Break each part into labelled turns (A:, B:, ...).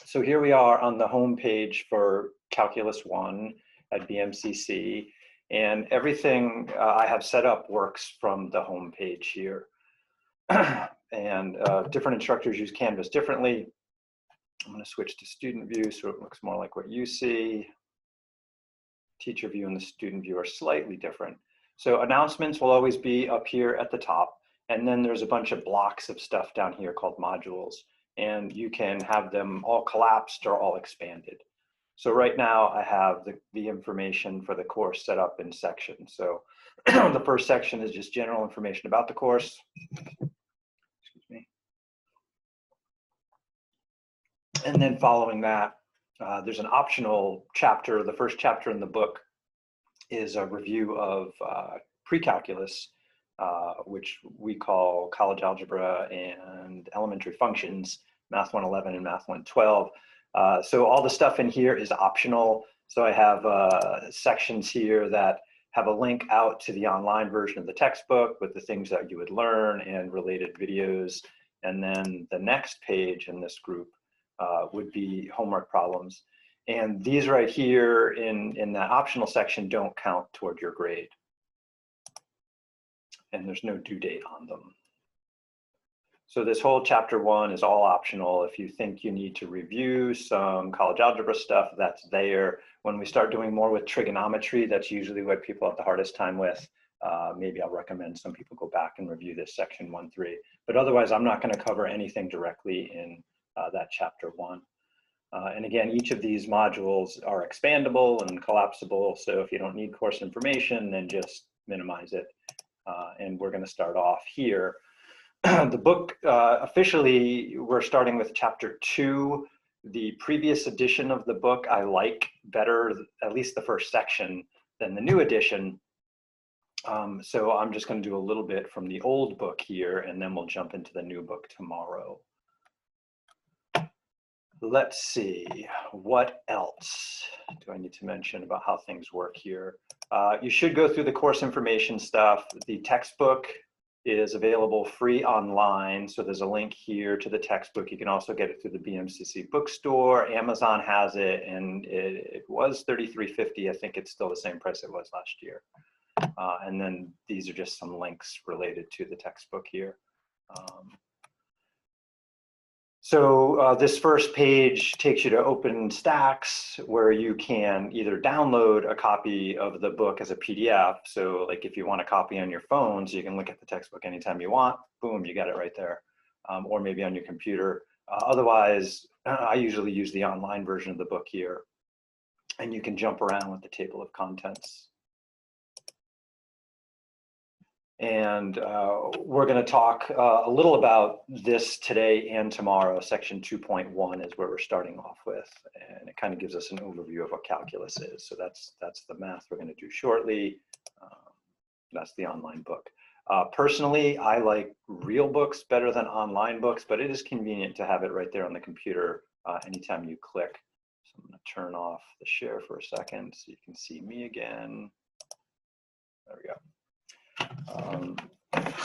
A: So here we are on the home page for Calculus 1 at BMCC, and everything I have set up works from the home page here. And different instructors use Canvas differently. I'm going to switch to student view so it looks more like what you see. Teacher view and the student view are slightly different. So announcements will always be up here at the top, and then there's a bunch of blocks of stuff down here called modules, and you can have them all collapsed or all expanded. So right now I have the information for the course set up in sections. So the first section is just general information about the course. Excuse me. And then following that, there's an optional chapter. The first chapter in the book is a review of pre-calculus, which we call college algebra and elementary functions, Math 111 and Math 112. So all the stuff in here is optional. So I have sections here that have a link out to the online version of the textbook with the things that you would learn and related videos. And then the next page in this group would be homework problems. And these right here in that optional section don't count toward your grade. And there's no due date on them. So this whole chapter 1 is all optional. If you think you need to review some college algebra stuff, that's there. When we start doing more with trigonometry, that's usually what people have the hardest time with. Maybe I'll recommend some people go back and review this section 1.3. But otherwise, I'm not going to cover anything directly in that chapter 1. And again, each of these modules are expandable and collapsible. So if you don't need course information, then just minimize it. And we're going to start off here. The book, officially, we're starting with chapter 2. The previous edition of the book I like better, at least the first section, than the new edition. So I'm just going to do a little bit from the old book here, and then we'll jump into the new book tomorrow. Let's see, what else do I need to mention about how things work here? You should go through the course information stuff. The textbook is available free online. So there's a link here to the textbook. You can also get it through the BMCC bookstore. Amazon has it, and it was $33.50. I think it's still the same price it was last year. And then these are just some links related to the textbook here. So this first page takes you to OpenStax, where you can either download a copy of the book as a PDF. So like if you want a copy on your phone, so you can look at the textbook anytime you want, boom, you got it right there. Or maybe on your computer. Otherwise, I usually use the online version of the book here. And you can jump around with the table of contents. And we're going to talk a little about this today and tomorrow. Section 2.1 is where we're starting off with, and it kind of gives us an overview of what calculus is. So that's the math we're going to do shortly. That's the online book. Personally, I like real books better than online books, but it is convenient to have it right there on the computer anytime you click. So I'm going to turn off the share for a second so you can see me again. There we go.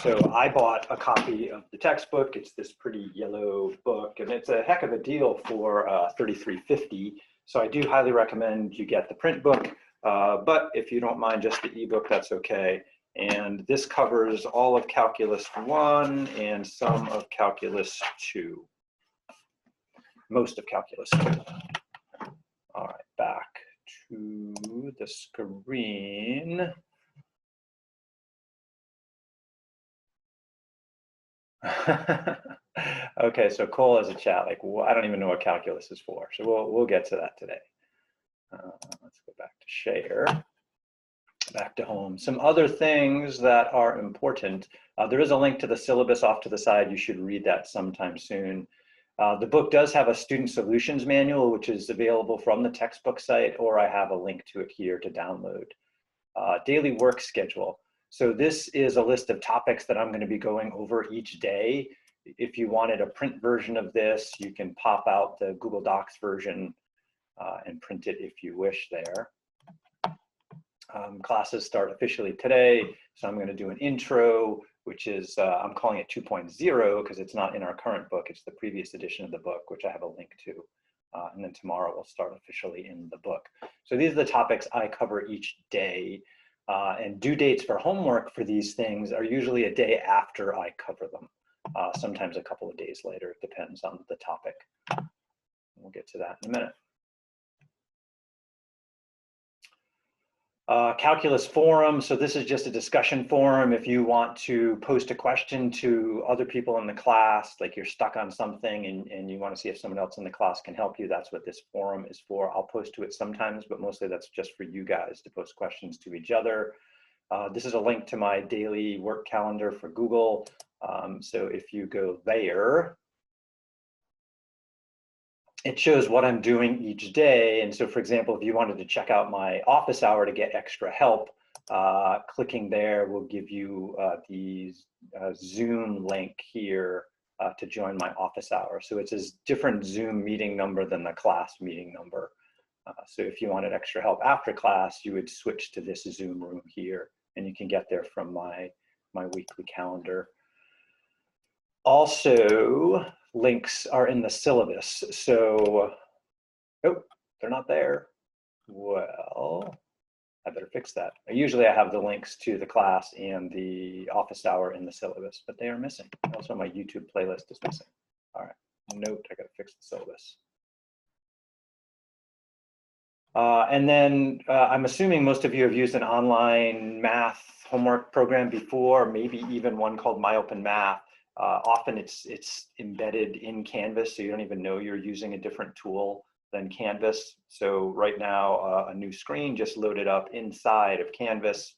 A: So I bought a copy of the textbook. It's this pretty yellow book, and it's a heck of a deal for $33.50. So I do highly recommend you get the print book, but if you don't mind just the ebook, that's okay. And this covers all of Calculus 1 and some of Calculus 2. Most of Calculus 2. All right, back to the screen. Okay, so Cole has a chat like, well, I don't even know what calculus is for. So we'll get to that today. Let's go back to share, back to home. Some other things that are important. There is a link to the syllabus off to the side. You should read that sometime soon. The book does have a student solutions manual, which is available from the textbook site, or I have a link to it here to download. Daily work schedule. So this is a list of topics that I'm going to be going over each day. If you wanted a print version of this, you can pop out the Google Docs version and print it if you wish there. Classes start officially today, so I'm going to do an intro, which is, I'm calling it 2.0 because it's not in our current book, it's the previous edition of the book, which I have a link to. And then tomorrow we'll start officially in the book. So these are the topics I cover each day. And due dates for homework for these things are usually a day after I cover them. Sometimes a couple of days later, it depends on the topic. We'll get to that in a minute. Calculus forum. So this is just a discussion forum. If you want to post a question to other people in the class, like you're stuck on something and you want to see if someone else in the class can help you, that's what this forum is for. I'll post to it sometimes, but mostly that's just for you guys to post questions to each other. This is a link to my daily work calendar for Google. So if you go there, it shows what I'm doing each day. And so, for example, if you wanted to check out my office hour to get extra help, clicking there will give you the Zoom link here to join my office hour. So it's a different Zoom meeting number than the class meeting number. So if you wanted extra help after class, you would switch to this Zoom room here, and you can get there from my weekly calendar. Also, links are in the syllabus. So, oh, they're not there. Well, I better fix that. Usually I have the links to the class and the office hour in the syllabus, but they are missing. Also, my YouTube playlist is missing. All right, note, I gotta fix the syllabus. And then I'm assuming most of you have used an online math homework program before, maybe even one called MyOpenMath. Often it's embedded in Canvas, so you don't even know you're using a different tool than Canvas. So right now, a new screen just loaded up inside of Canvas.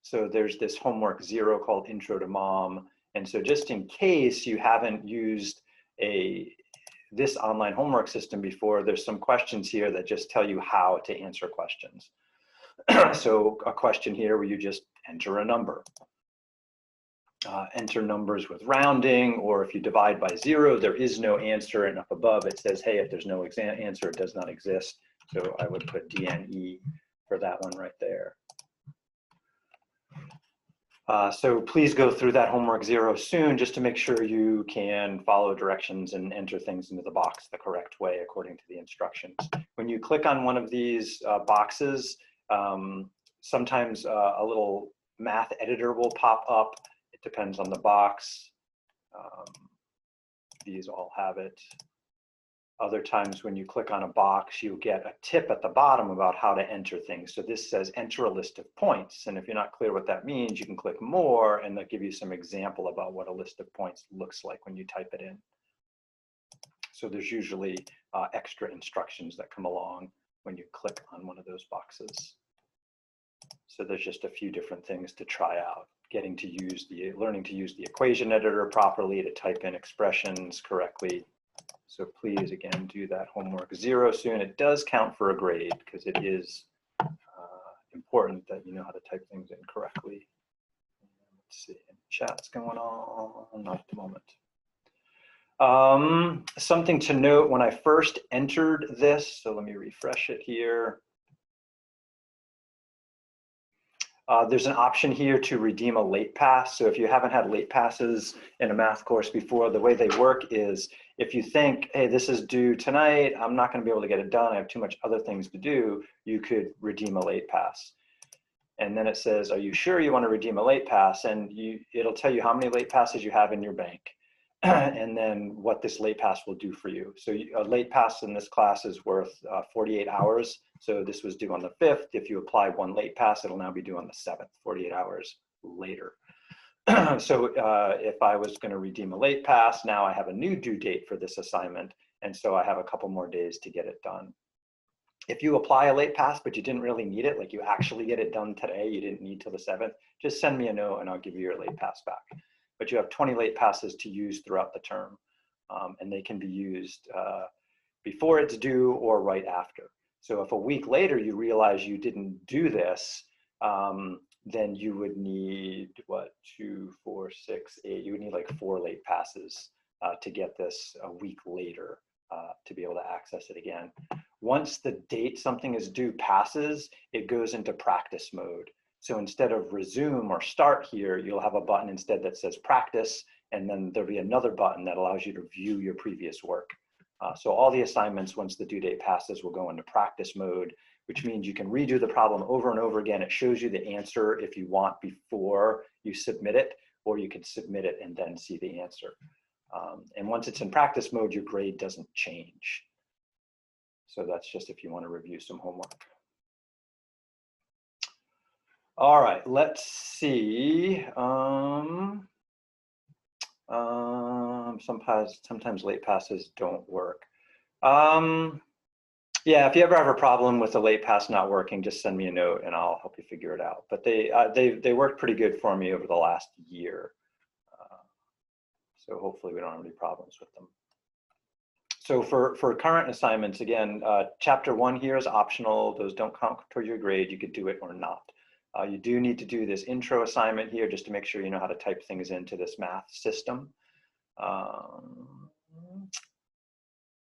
A: So there's this homework 0 called Intro to Mom. And so just in case you haven't used this online homework system before, there's some questions here that just tell you how to answer questions. So a question here where you just enter a number. Enter numbers with rounding, or if you divide by 0, there is no answer, and up above it says, hey, if there's no answer, it does not exist. So I would put DNE for that one right there. So please go through that homework 0 soon, just to make sure you can follow directions and enter things into the box the correct way according to the instructions. When you click on one of these boxes, sometimes a little math editor will pop up. It depends on the box. These all have it. Other times when you click on a box, you get a tip at the bottom about how to enter things. So this says enter a list of points. And if you're not clear what that means, you can click more and they'll give you some example about what a list of points looks like when you type it in. So there's usually extra instructions that come along when you click on one of those boxes. So there's just a few different things to try out. Learning to use the equation editor properly to type in expressions correctly. So please, again, do that homework 0 soon. It does count for a grade because it is important that you know how to type things in correctly. Let's see, chat's going on, not at the moment. Something to note when I first entered this, so let me refresh it here. There's an option here to redeem a late pass. So if you haven't had late passes in a math course before, the way they work is if you think, hey, this is due tonight, I'm not going to be able to get it done, I have too much other things to do, you could redeem a late pass. And then it says, are you sure you want to redeem a late pass? And it'll tell you how many late passes you have in your bank. And then what this late pass will do for you. So a late pass in this class is worth 48 hours. So this was due on the 5th. If you apply one late pass, it'll now be due on the 7th, 48 hours later. So if I was going to redeem a late pass, now I have a new due date for this assignment. And so I have a couple more days to get it done. If you apply a late pass, but you didn't really need it, like you actually get it done today, you didn't need till the 7th, just send me a note and I'll give you your late pass back. But you have 20 late passes to use throughout the term. And they can be used before it's due or right after. So if a week later you realize you didn't do this, then you would need, what, 2, 4, 6, 8, you would need like 4 late passes to get this a week later to be able to access it again. Once the date something is due passes, it goes into practice mode. So instead of resume or start here, you'll have a button instead that says practice, and then there'll be another button that allows you to view your previous work. So all the assignments, once the due date passes, will go into practice mode, which means you can redo the problem over and over again. It shows you the answer if you want before you submit it, or you can submit it and then see the answer. And once it's in practice mode, your grade doesn't change. So that's just if you want to review some homework. All right, let's see. Sometimes late passes don't work. Yeah, if you ever have a problem with the late pass not working, just send me a note and I'll help you figure it out. But they worked pretty good for me over the last year. So hopefully we don't have any problems with them. So for current assignments, again, chapter 1 here is optional. Those don't count toward your grade. You could do it or not. You do need to do this intro assignment here just to make sure you know how to type things into this math system.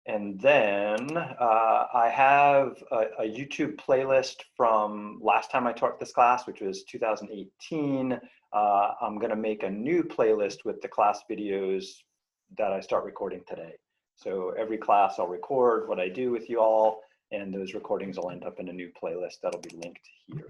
A: And then I have a YouTube playlist from last time I taught this class, which was 2018. I'm going to make a new playlist with the class videos that I start recording today. So every class I'll record what I do with you all, and those recordings will end up in a new playlist that'll be linked here.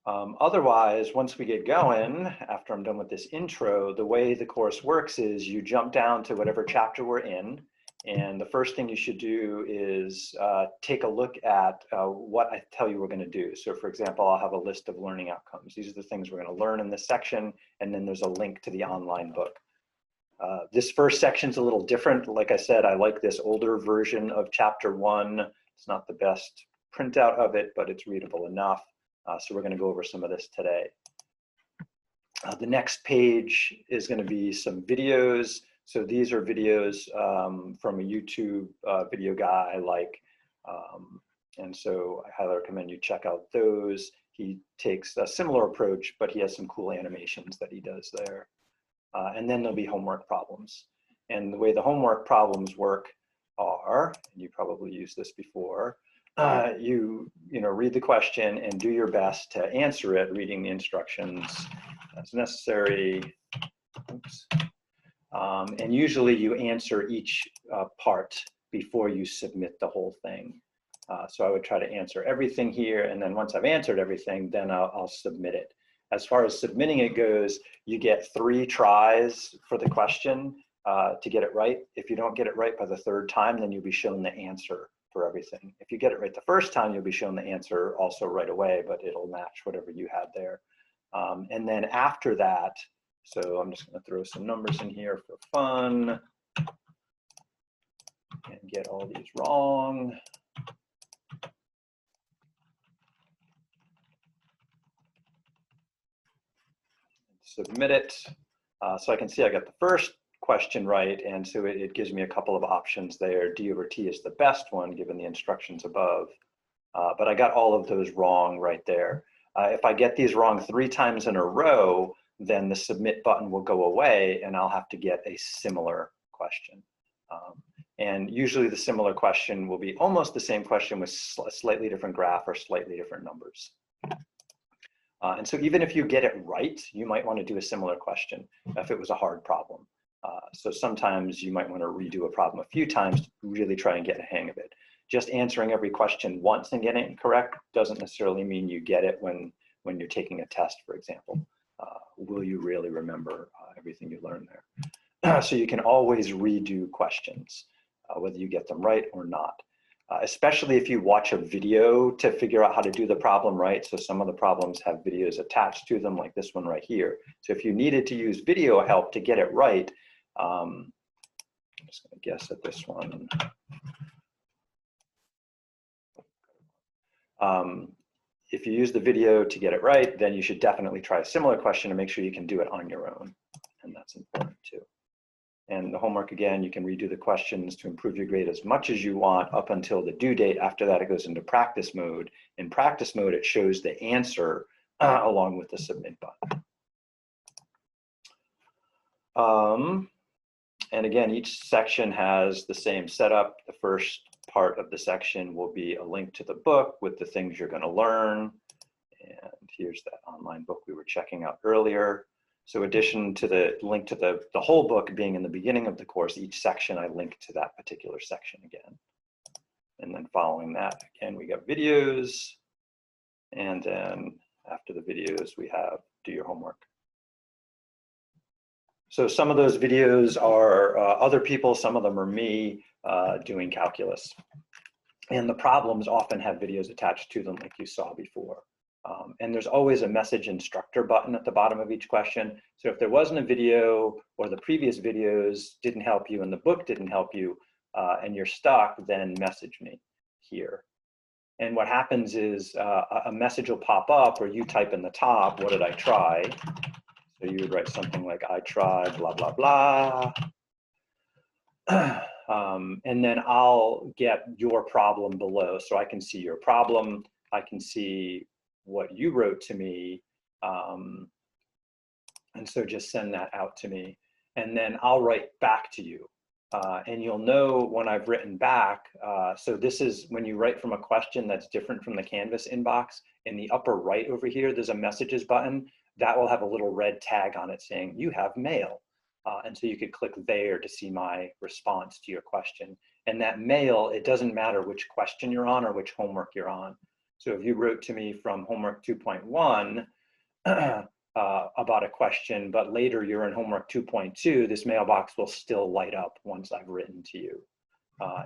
A: Otherwise, once we get going, after I'm done with this intro, the way the course works is you jump down to whatever chapter we're in, and the first thing you should do is take a look at what I tell you we're going to do. So for example, I'll have a list of learning outcomes. These are the things we're going to learn in this section, and then there's a link to the online book. This first section's a little different. Like I said, I like this older version of chapter 1. It's not the best printout of it, but it's readable enough. So we're going to go over some of this today. The next page is going to be some videos. So these are videos from a YouTube video guy I like. And so I highly recommend you check out those. He takes a similar approach, but he has some cool animations that he does there. And then there'll be homework problems. And the way the homework problems work are, and you probably used this before, you read the question and do your best to answer it, reading the instructions as necessary. Oops. And usually you answer each part before you submit the whole thing. So I would try to answer everything here, and then once I've answered everything, then I'll submit it. As far as submitting it goes, you get 3 tries for the question to get it right. If you don't get it right by the 3rd time, then you'll be shown the answer for everything. If you get it right the first time, you'll be shown the answer also right away, but it'll match whatever you had there. And then after that, so I'm just going to throw some numbers in here for fun and get all these wrong. Submit it. So I can see I got the first question right, and so it gives me a couple of options there. D over T is the best one given the instructions above, but I got all of those wrong right there. If I get these wrong 3 times in a row, then the submit button will go away and I'll have to get a similar question. And usually the similar question will be almost the same question with a slightly different graph or slightly different numbers. And so even if you get it right, you might want to do a similar question if it was a hard problem. So sometimes you might want to redo a problem a few times to really try and get a hang of it. Just answering every question once and getting it correct doesn't necessarily mean you get it when you're taking a test, for example. Will you really remember everything you learned there? So you can always redo questions, whether you get them right or not. Especially if you watch a video to figure out how to do the problem right. So some of the problems have videos attached to them, like this one right here. So if you needed to use video help to get it right, I'm just going to guess at this one. If you use the video to get it right, then you should definitely try a similar question to make sure you can do it on your own. And that's important too. And the homework, again, you can redo the questions to improve your grade as much as you want up until the due date. After that, it goes into practice mode. In practice mode, it shows the answer along with the submit button. And again, each section has the same setup. The first part of the section will be a link to the book with the things you're going to learn. And here's that online book we were checking out earlier. So in addition to the link to the whole book being in the beginning of the course, each section I link to that particular section again. And then following that, again, we got videos. And then after the videos, we have do your homework. So some of those videos are other people, some of them are me doing calculus. And the problems often have videos attached to them like you saw before. And there's always a message instructor button at the bottom of each question. So if there wasn't a video or the previous videos didn't help you and the book didn't help you and you're stuck, then message me here. And what happens is a message will pop up where you type in the top, what did I try? So you would write something like, I tried blah, blah, blah. And then I'll get your problem below. So I can see your problem. I can see what you wrote to me. And so just send that out to me. And then I'll write back to you. And you'll know when I've written back. So this is when you write from a question that's different from the Canvas inbox. In the upper right over here, there's a messages button that will have a little red tag on it saying you have mail. And so you could click there to see my response to your question. And that mail, it doesn't matter which question you're on or which homework you're on. So if you wrote to me from homework 2.1 about a question, but later you're in homework 2.2, this mailbox will still light up once I've written to you.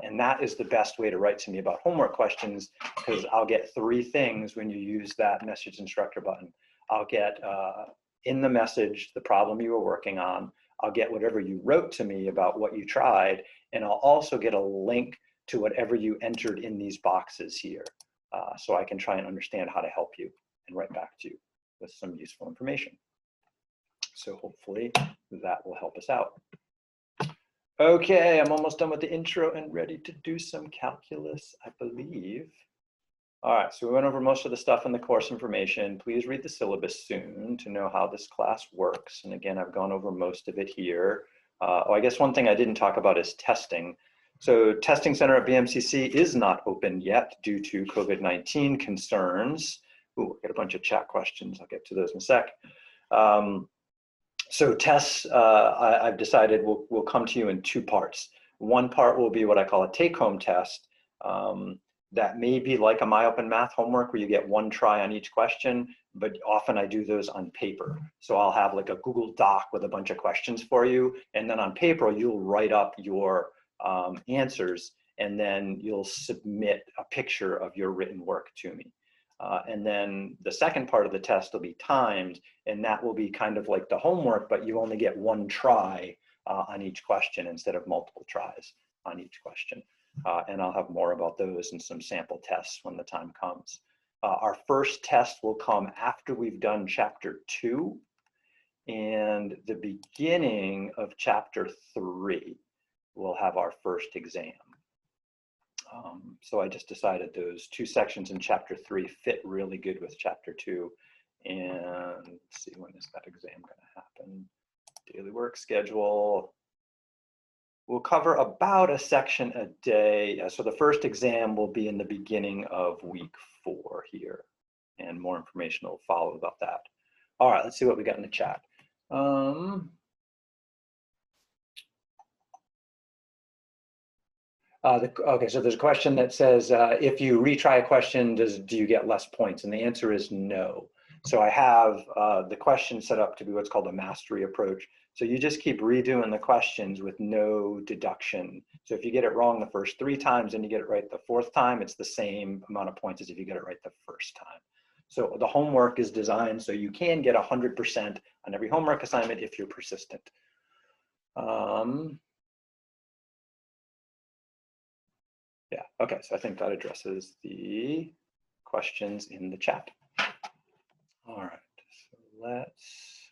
A: And that is the best way to write to me about homework questions, because I'll get three things when you use that message instructor button. I'll get in the message the problem you were working on. I'll get whatever you wrote to me about what you tried, and I'll also get a link to whatever you entered in these boxes here. So I can try and understand how to help you and write back to you with some useful information. So hopefully that will help us out. Okay, I'm almost done with the intro and ready to do some calculus, I believe. All right, so we went over most of the stuff in the course information. Please read the syllabus soon to know how this class works. And again, I've gone over most of it here. Oh, I guess one thing I didn't talk about is testing. So Testing Center at BMCC is not open yet due to COVID-19 concerns. Ooh, I got a bunch of chat questions. I'll get to those in a sec. So tests, I've decided will come to you in two parts. One part will be what I call a take-home test. That may be like a MyOpenMath homework where you get one try on each question, but often I do those on paper. So I'll have like a Google Doc with a bunch of questions for you. And then on paper, you'll write up your answers, and then you'll submit a picture of your written work to me. And then the second part of the test will be timed, and that will be kind of like the homework, but you only get one try on each question instead of multiple tries on each question. And I'll have more about those and some sample tests when the time comes. Our first test will come after we've done chapter 2 and the beginning of chapter 3. We'll have our first exam. So I just decided those two sections in chapter 3 fit really good with chapter 2. And let's see, when is that exam going to happen? Daily work schedule. We'll cover about a section a day. So the first exam will be in the beginning of week 4 here, and more information will follow about that. All right, let's see what we got in the chat. Okay, so there's a question that says, if you retry a question, do you get less points? And the answer is no. So I have the question set up to be what's called a mastery approach. So you just keep redoing the questions with no deduction. So if you get it wrong the first 3 times and you get it right the 4th time, it's the same amount of points as if you get it right the first time. So the homework is designed so you can get 100% on every homework assignment if you're persistent. Yeah, okay, so I think that addresses the questions in the chat. All right, so let's